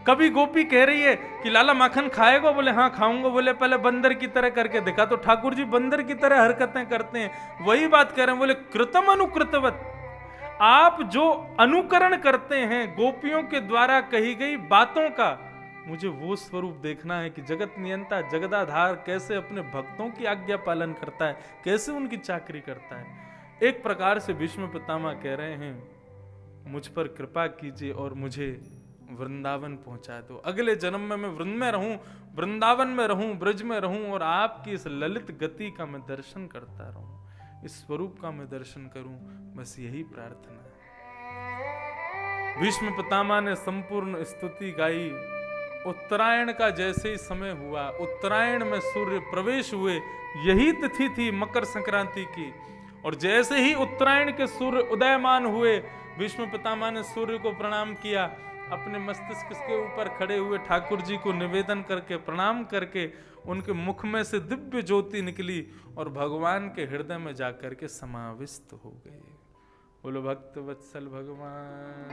कभी गोपी कह रही है कि लाला माखन खाएगा? बोले हाँ खाऊंगा। बोले पहले बंदर की तरह करके दिखा। तो ठाकुर जी बंदर की तरह हरकतें करते हैं। वही बात कह रहे हैं, बोले कृतम अनुकृतवत। आप जो अनुकरण करते हैं गोपियों के द्वारा कही गई बातों का, मुझे वो स्वरूप देखना है कि जगत नियंता जगदाधार कैसे अपने भक्तों की आज्ञा पालन करता है, कैसे उनकी चाकरी करता है। एक प्रकार से भीष्म पितामह कह रहे हैं मुझ पर कृपा कीजिए और मुझे वृंदावन पहुंचा दो। अगले जन्म में मैं वृंद में रहूं, वृंदावन में रहूं, ब्रज में रहूं और आपकी इस ललित गति का मैं दर्शन करता रहूं, इस स्वरूप का मैं दर्शन करूं। बस यही प्रार्थना है। भीष्म पितामह ने संपूर्ण स्तुति गाई। उत्तरायण का जैसे ही समय हुआ, उत्तरायण में सूर्य प्रवेश हुए, यही तिथि थी मकर संक्रांति की। और जैसे ही उत्तरायण के सूर्य उदयमान हुए, भीष्म पितामह ने सूर्य को प्रणाम किया। अपने मस्तिष्क के ऊपर खड़े हुए ठाकुर जी को निवेदन करके प्रणाम करके उनके मुख में से दिव्य ज्योति निकली और भगवान के हृदय में जाकर के समाविष्ट हो गई। बोलो भक्त वत्सल भगवान।